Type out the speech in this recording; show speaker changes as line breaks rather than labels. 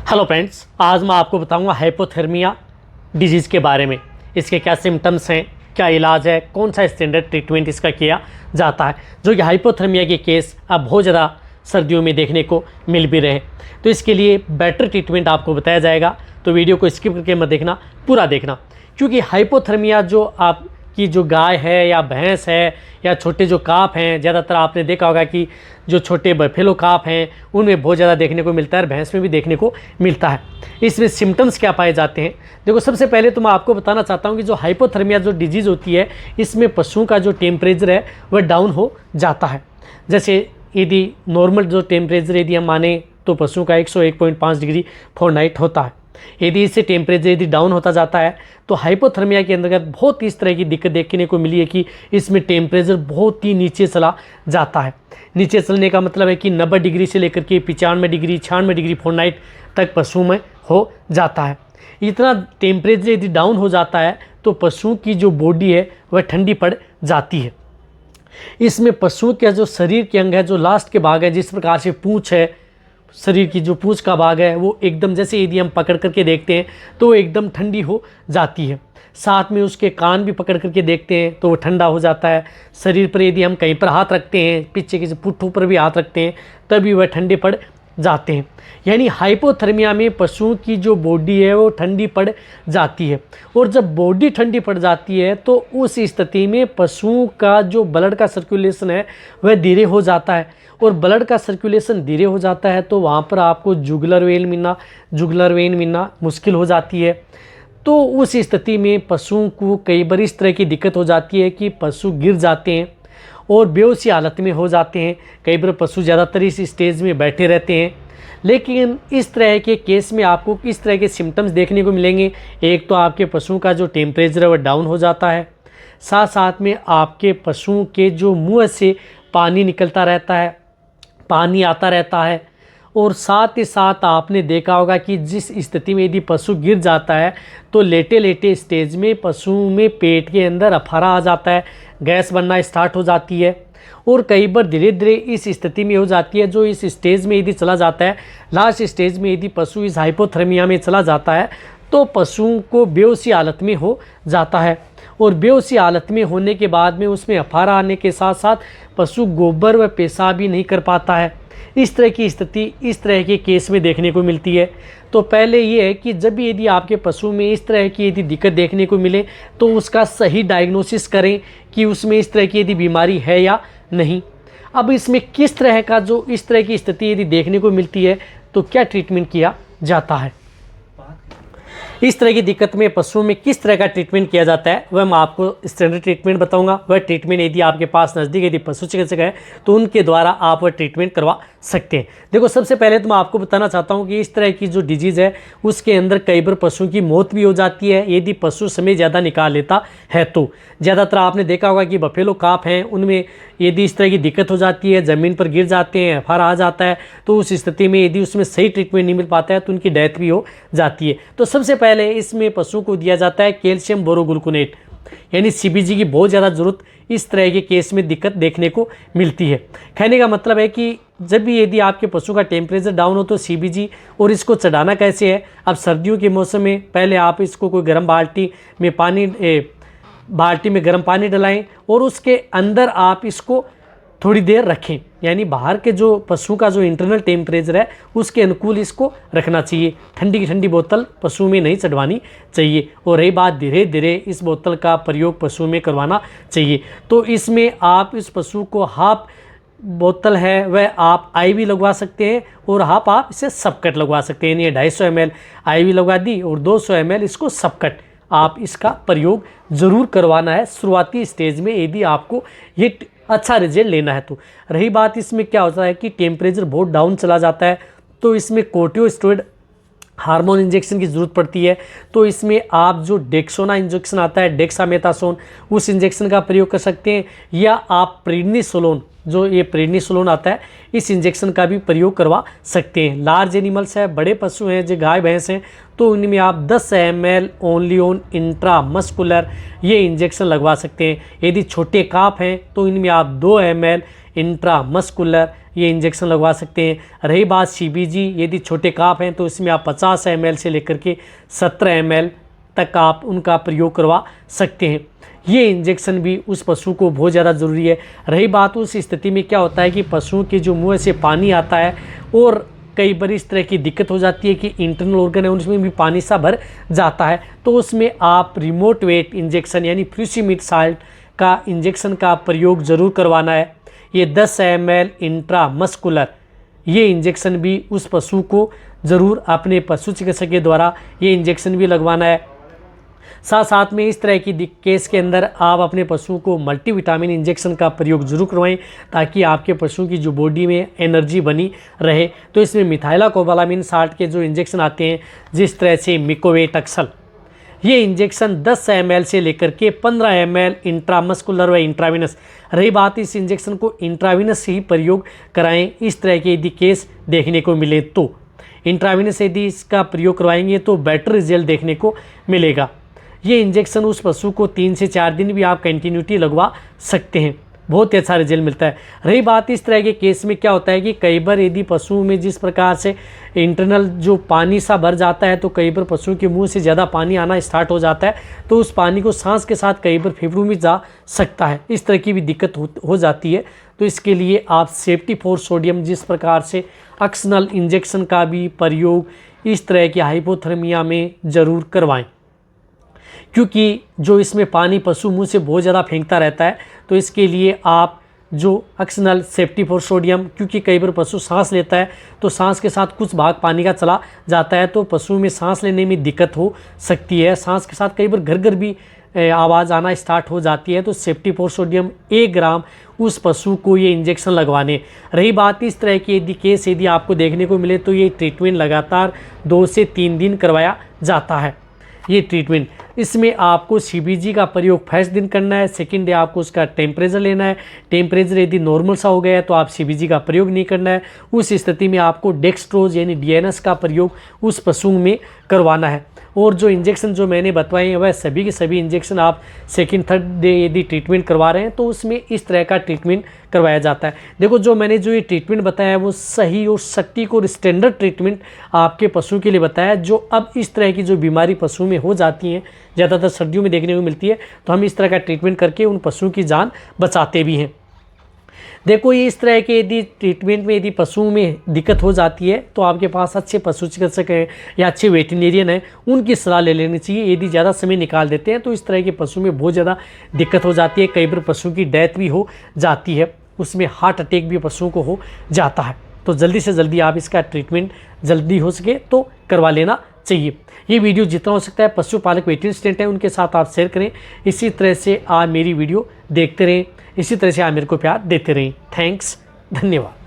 Hello friends, आज मैं आपको बताऊंगा हाइपोथर्मिया डिजीज़ के बारे में। इसके क्या सिम्टम्स हैं, क्या इलाज है, कौन सा स्टैंडर्ड ट्रीटमेंट इसका किया जाता है। जो कि हाइपोथर्मिया के केस अब बहुत ज़्यादा सर्दियों में देखने को मिल भी रहे हैं, तो इसके लिए बेटर ट्रीटमेंट आपको बताया जाएगा। तो वीडियो को स्किप करके मत देखना, पूरा देखना, क्योंकि हाइपोथर्मिया जो आपकी जो गाय है या भैंस है या छोटे जो काफ हैं, ज़्यादातर आपने देखा होगा कि जो छोटे बफेलो काफ हैं उनमें बहुत ज़्यादा देखने को मिलता है और भैंस में भी देखने को मिलता है। इसमें सिम्टम्स क्या पाए जाते हैं? देखो, सबसे पहले तो मैं आपको बताना चाहता हूँ कि जो हाइपोथर्मिया जो डिजीज़ होती है, इसमें पशुओं का जो टेम्परेचर है वह डाउन हो जाता है। जैसे यदि नॉर्मल जो टेम्परेचर यदि हम माने तो पशुओं का 101.5 डिग्री फ़ारेनहाइट होता है। यदि इससे टेम्परेचर यदि डाउन होता जाता है तो हाइपोथर्मिया के अंतर्गत बहुत इस तरह की दिक्कत देखने को मिली है कि इसमें टेम्परेचर बहुत ही नीचे चला जाता है। नीचे चलने का मतलब है कि 90 डिग्री से लेकर के 95 डिग्री 96 डिग्री फ़ारेनहाइट तक पशुओं में हो जाता है। इतना टेम्परेचर यदि डाउन हो जाता है तो पशुओं की जो बॉडी है वह ठंडी पड़ जाती है। इसमें पशुओं के जो शरीर के अंग है, जो लास्ट के भाग है, जिस प्रकार से पूँछ है, शरीर की जो पूँछ का भाग है वो एकदम, जैसे यदि हम पकड़ करके देखते हैं तो वो एकदम ठंडी हो जाती है। साथ में उसके कान भी पकड़ करके देखते हैं तो वो ठंडा हो जाता है। शरीर पर यदि हम कहीं पर हाथ रखते हैं, पीछे के पुट्ठों पर भी हाथ रखते हैं, तभी वह ठंडे पड़ जाते हैं। यानी हाइपोथर्मिया में पशुओं की जो बॉडी है वो ठंडी पड़ जाती है। और जब बॉडी ठंडी पड़ जाती है तो उस स्थिति में पशुओं का जो ब्लड का सर्कुलेशन है वह धीरे हो जाता है। और ब्लड का सर्कुलेशन धीरे हो जाता है तो वहाँ पर आपको जुगुलर वेन मिलना मुश्किल हो जाती है। तो उस स्थिति में पशुओं को कई बार इस तरह की दिक्कत हो जाती है कि पशु गिर जाते हैं और बेहोशी हालत में हो जाते हैं। कई बार पशु ज़्यादातर इस स्टेज में बैठे रहते हैं। लेकिन इस तरह के केस में आपको इस तरह के सिम्टम्स देखने को मिलेंगे। एक तो आपके पशुओं का जो टेम्परेचर है वह डाउन हो जाता है, साथ साथ में आपके पशुओं के जो मुँह से पानी निकलता रहता है, पानी आता रहता है। और साथ ही साथ आपने देखा होगा कि जिस स्थिति में यदि पशु गिर जाता है तो लेटे लेटे स्टेज में पशुओं में पेट के अंदर अफारा आ जाता है, गैस बनना स्टार्ट हो जाती है। और कई बार धीरे धीरे इस स्थिति में हो जाती है। जो इस स्टेज में यदि चला जाता है, लास्ट स्टेज में यदि पशु इस हाइपोथर्मिया में चला जाता है तो पशुओं को बेहोशी हालत में हो जाता है। और बेहोशी हालत में होने के बाद में उसमें अफारा आने के साथ साथ पशु गोबर व पेशाब भी नहीं कर पाता है। इस तरह की स्थिति इस तरह के केस में देखने को मिलती है। तो पहले ये है कि जब भी यदि आपके पशु में इस तरह की यदि दिक्कत देखने को मिले तो उसका सही डायग्नोसिस करें कि उसमें इस तरह की यदि बीमारी है या नहीं। अब इसमें किस तरह का जो इस तरह की स्थिति यदि देखने को मिलती है तो क्या ट्रीटमेंट किया जाता है। इस तरह की दिक्कत में पशुओं में किस तरह का ट्रीटमेंट किया जाता है वह मैं आपको स्टैंडर्ड ट्रीटमेंट बताऊंगा। वह ट्रीटमेंट यदि आपके पास नज़दीक यदि पशु चिकित्सक है तो उनके द्वारा आप वह ट्रीटमेंट करवा सकते हैं। देखो, सबसे पहले तो मैं आपको बताना चाहता हूं कि इस तरह की जो डिजीज़ है उसके अंदर कई बार पशुओं की मौत भी हो जाती है यदि पशु समय ज़्यादा निकाल लेता है। तो ज़्यादातर आपने देखा होगा कि बफेलो काफ हैं, उनमें यदि इस तरह की दिक्कत हो जाती है, ज़मीन पर गिर जाते हैं, अफारा आ जाता है, तो उस स्थिति में यदि उसमें सही ट्रीटमेंट नहीं मिल पाता है तो उनकी डेथ भी हो जाती है। तो सबसे पहले इसमें पशुओं को दिया जाता है कैल्शियम बोरोग्लूकोनेट, यानी सीबीजी की बहुत ज़्यादा ज़रूरत इस तरह के केस में दिक्कत देखने को मिलती है। कहने का मतलब है कि जब भी यदि आपके पशु का टेम्परेचर डाउन हो तो सीबीजी। और इसको चढ़ाना कैसे है? अब सर्दियों के मौसम में पहले आप इसको कोई गर्म बाल्टी में गर्म पानी डलाएं और उसके अंदर आप इसको थोड़ी देर रखें। यानी बाहर के जो पशु का जो इंटरनल टेम्परेचर है उसके अनुकूल इसको रखना चाहिए। ठंडी की ठंडी बोतल पशु में नहीं चढ़वानी चाहिए। और रही बात, धीरे धीरे इस बोतल का प्रयोग पशु में करवाना चाहिए। तो इसमें आप इस पशु को हाफ बोतल है वह आप आईवी लगवा सकते हैं और हाफ आप इसे सबकट लगवा सकते हैं। यानी 250 ml आईवी लगवा दी और 200 ml इसको सबकट आप इसका प्रयोग ज़रूर करवाना है शुरुआती स्टेज में यदि आपको ये अच्छा रिजल्ट लेना है। तो रही बात, इसमें क्या होता है कि टेम्परेचर बहुत डाउन चला जाता है तो इसमें कोर्टिकोस्टेरॉइड हार्मोन इंजेक्शन की ज़रूरत पड़ती है। तो इसमें आप जो डेक्सोना इंजेक्शन आता है, डेक्सामेथासोन, उस इंजेक्शन का प्रयोग कर सकते हैं। या आप प्रेडनिसोलोन, जो ये प्रेडनिसोलोन आता है, इस इंजेक्शन का भी प्रयोग करवा सकते हैं। लार्ज एनिमल्स है, बड़े पशु हैं, जो गाय भैंस हैं, तो उनमें आप 10 ml ओनली ऑन इंट्रामस्कुलर ये इंजेक्शन लगवा सकते हैं। यदि छोटे काफ हैं तो इनमें आप 2 ml इंट्रामस्कुलर ये इंजेक्शन लगवा सकते हैं। रही बात CBG, यदि छोटे काफ हैं तो इसमें आप 50 ml से लेकर के 17 ml तक आप उनका प्रयोग करवा सकते हैं। ये इंजेक्शन भी उस पशु को बहुत ज़्यादा ज़रूरी है। रही बात उस स्थिति में क्या होता है कि पशुओं के जो मुँह से पानी आता है और कई बार इस तरह की दिक्कत हो जाती है कि इंटरनल ऑर्गन है उनमें भी पानी सा भर जाता है, तो उसमें आप रिमोट वेट इंजेक्शन यानी फ्यूसिमिड साल्ट का इंजेक्शन का प्रयोग ज़रूर करवाना है। ये 10 ml इंट्रामस्कुलर ये इंजेक्शन भी उस पशु को ज़रूर अपने पशु चिकित्सक के द्वारा ये इंजेक्शन भी लगवाना है। साथ साथ में इस तरह की केस के अंदर आप अपने पशु को मल्टीविटामिन इंजेक्शन का प्रयोग जरूर करवाएं ताकि आपके पशु की जो बॉडी में एनर्जी बनी रहे। तो इसमें मिथाइलाकोबालामिन साल्ट के जो इंजेक्शन आते हैं, जिस तरह से मिकोवेट अक्सल, ये इंजेक्शन 10 ml से लेकर के 15 ml इंट्रामस्कुलर व इंट्राविनस। रही बात इस इंजेक्शन को इंट्राविनस ही प्रयोग कराएं। इस तरह के यदि केस देखने को मिले तो इंट्राविनस यदि इसका प्रयोग करवाएंगे तो बेटर रिजल्ट देखने को मिलेगा। ये इंजेक्शन उस पशु को 3 से 4 दिन भी आप कंटिन्यूटी लगवा सकते हैं, बहुत ही अच्छा रिजल्ट मिलता है। रही बात इस तरह के केस में क्या होता है कि कई बार यदि पशुओं में जिस प्रकार से इंटरनल जो पानी सा भर जाता है तो कई बार पशुओं के मुंह से ज़्यादा पानी आना स्टार्ट हो जाता है, तो उस पानी को सांस के साथ कई बार फेफड़ों में जा सकता है। इस तरह की भी दिक्कत हो जाती है। तो इसके लिए आप सेफ्टी फॉर सोडियम जिस प्रकार से ऑक्सीजनल इंजेक्शन का भी प्रयोग इस तरह की हाइपोथर्मिया में ज़रूर करवाएं, क्योंकि जो इसमें पानी पशु मुंह से बहुत ज़्यादा फेंकता रहता है। तो इसके लिए आप जो ऑक्सीजनल सेफ्टी फॉर सोडियम, क्योंकि कई बार पशु सांस लेता है तो सांस के साथ कुछ भाग पानी का चला जाता है, तो पशु में सांस लेने में दिक्कत हो सकती है। सांस के साथ कई बार घर भी आवाज़ आना स्टार्ट हो जाती है। तो सेफ्टी फॉर सोडियम 1 ग्राम उस पशु को ये इंजेक्शन लगवाने। रही बात इस तरह की यदि केस यदि आपको देखने को मिले तो ये ट्रीटमेंट लगातार 2 से 3 दिन करवाया जाता है। ये ट्रीटमेंट इसमें आपको CBG का प्रयोग फर्स्ट दिन करना है, सेकंड डे आपको उसका टेम्परेचर लेना है। टेम्परेचर यदि नॉर्मल सा हो गया है तो आप CBG का प्रयोग नहीं करना है। उस स्थिति में आपको डेक्सट्रोज यानी DNS का प्रयोग उस पशु में करवाना है। और जो इंजेक्शन जो मैंने बताए हैं वह सभी के सभी इंजेक्शन आप सेकंड थर्ड डे यदि ट्रीटमेंट करवा रहे हैं तो उसमें इस तरह का ट्रीटमेंट करवाया जाता है। देखो जो मैंने जो ये ट्रीटमेंट बताया है वो सही और सटीक और स्टैंडर्ड ट्रीटमेंट आपके पशु के लिए बताया है। जो अब इस तरह की जो बीमारी पशु में हो जाती हैं, ज़्यादातर सर्दियों में देखने को मिलती है, तो हम इस तरह का ट्रीटमेंट करके उन पशुओं की जान बचाते भी हैं। देखो ये इस तरह के यदि ट्रीटमेंट में यदि पशुओं में दिक्कत हो जाती है तो आपके पास अच्छे पशु चिकित्सक हैं या अच्छे वेटरनरियन हैं, उनकी सलाह ले लेनी चाहिए। यदि ज़्यादा समय निकाल देते हैं तो इस तरह के पशु में बहुत ज़्यादा दिक्कत हो जाती है। कई बार पशु की डेथ भी हो जाती है, उसमें हार्ट अटैक भी पशुओं को हो जाता है। तो जल्दी से जल्दी आप इसका ट्रीटमेंट जल्दी हो सके तो करवा लेना चाहिए। ये वीडियो जितना हो सकता है पशुपालक वेटरनरी स्टूडेंट हैं उनके साथ आप शेयर करें। इसी तरह से आप मेरी वीडियो देखते रहें, इसी तरह से आप मेरे को प्यार देते रहें। थैंक्स, धन्यवाद।